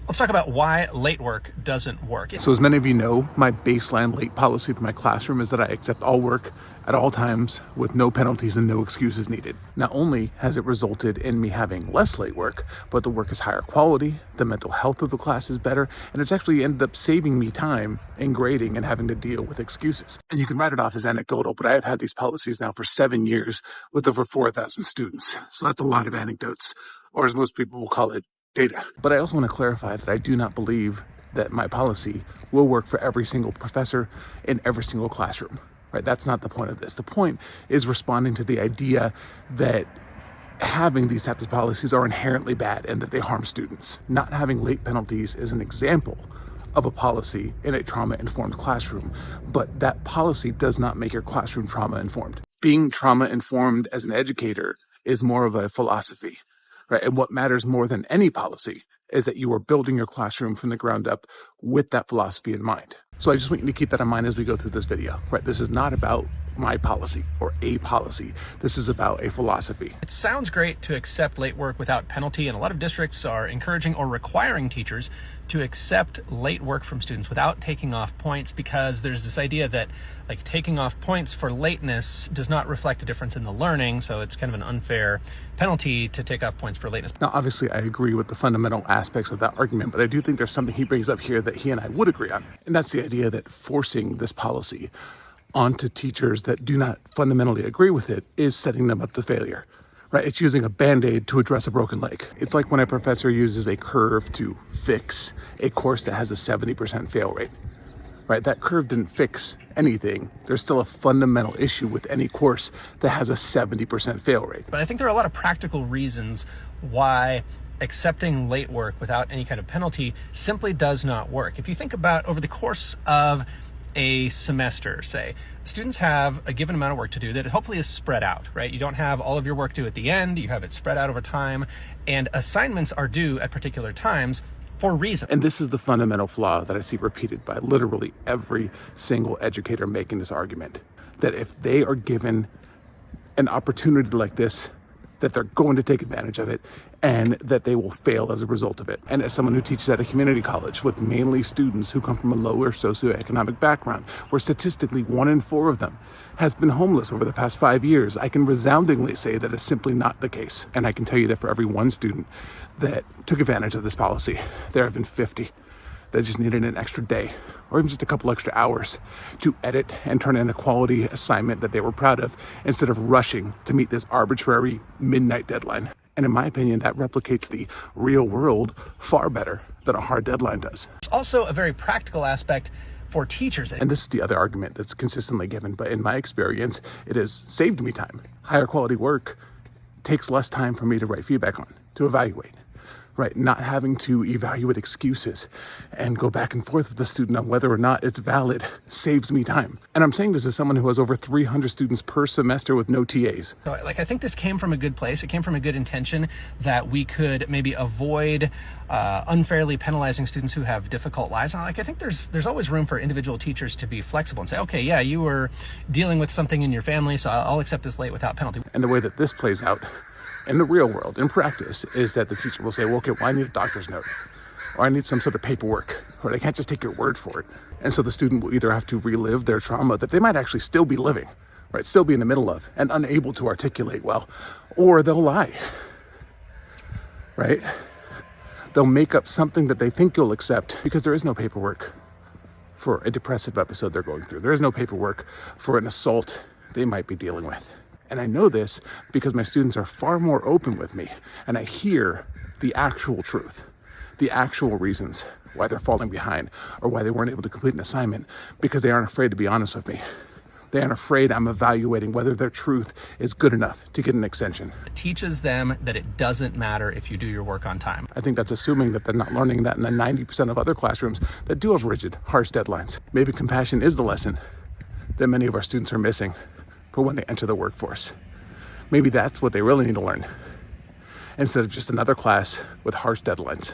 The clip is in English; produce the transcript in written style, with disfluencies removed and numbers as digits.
Let's talk about why late work doesn't work. So as many of you know, my baseline late policy for my classroom is that I accept all work at all times with no penalties and no excuses needed. Not only has it resulted in me having less late work, but the work is higher quality, the mental health of the class is better, and it's actually ended up saving me time in grading and having to deal with excuses. And you can write it off as anecdotal, but I have had these policies now for 7 years with over 4,000 students. So that's a lot of anecdotes, or as most people will call it, data. But I also want to clarify that I do not believe that my policy will work for every single professor in every single classroom, right? That's not the point of this. The point is responding to the idea that having these types of policies are inherently bad and that they harm students. Not having late penalties is an example of a policy in a trauma-informed classroom, but that policy does not make your classroom trauma-informed. Being trauma-informed as an educator is more of a philosophy. Right. And what matters more than any policy is that you are building your classroom from the ground up with that philosophy in mind. So I just want you to keep that in mind as we go through this video. Right. This is not about my policy or a policy. This is about a philosophy. It sounds great to accept late work without penalty, and a lot of districts are encouraging or requiring teachers to accept late work from students without taking off points, because there's this idea that like taking off points for lateness does not reflect a difference in the learning, so it's kind of an unfair penalty to take off points for lateness. Now, obviously, I agree with the fundamental aspects of that argument, but I do think there's something he brings up here that he and I would agree on, and that's the idea that forcing this policy onto teachers that do not fundamentally agree with it is setting them up to failure, right? It's using a Band-Aid to address a broken leg. It's like when a professor uses a curve to fix a course that has a 70% fail rate, right? That curve didn't fix anything. There's still a fundamental issue with any course that has a 70% fail rate. But I think there are a lot of practical reasons why accepting late work without any kind of penalty simply does not work. If you think about over the course of a semester, say, students have a given amount of work to do that hopefully is spread out, right? You don't have all of your work due at the end, you have it spread out over time, and assignments are due at particular times for a reason. And this is the fundamental flaw that I see repeated by literally every single educator making this argument, that if they are given an opportunity like this, that they're going to take advantage of it and that they will fail as a result of it. And as someone who teaches at a community college with mainly students who come from a lower socioeconomic background, where statistically 1 in 4 of them has been homeless over the past 5 years, I can resoundingly say that is simply not the case. And I can tell you that for every one student that took advantage of this policy, there have been 50 that just needed an extra day or even just a couple extra hours to edit and turn in a quality assignment that they were proud of instead of rushing to meet this arbitrary midnight deadline. And in my opinion, that replicates the real world far better than a hard deadline does. There's also a very practical aspect for teachers. And this is the other argument that's consistently given, but in my experience, it has saved me time. Higher quality work takes less time for me to write feedback on, to evaluate. Right, not having to evaluate excuses and go back and forth with the student on whether or not it's valid saves me time. And I'm saying this as someone who has over 300 students per semester with no TAs. So, I think this came from a good place. It came from a good intention that we could maybe avoid unfairly penalizing students who have difficult lives. And I think there's always room for individual teachers to be flexible and say, okay, yeah, you were dealing with something in your family, so I'll accept this late without penalty. And the way that this plays out in the real world, in practice, is that the teacher will say, well, okay, well, I need a doctor's note, or I need some sort of paperwork, or they can't just take your word for it. And so the student will either have to relive their trauma that they might actually still be living, right, still be in the middle of, and unable to articulate well, or they'll lie, right? They'll make up something that they think you'll accept because there is no paperwork for a depressive episode they're going through. There is no paperwork for an assault they might be dealing with. And I know this because my students are far more open with me, and I hear the actual truth, the actual reasons why they're falling behind or why they weren't able to complete an assignment, because they aren't afraid to be honest with me. They aren't afraid I'm evaluating whether their truth is good enough to get an extension. It teaches them that it doesn't matter if you do your work on time. I think that's assuming that they're not learning that in the 90% of other classrooms that do have rigid, harsh deadlines. Maybe compassion is the lesson that many of our students are missing for when they enter the workforce. Maybe that's what they really need to learn, instead of just another class with harsh deadlines.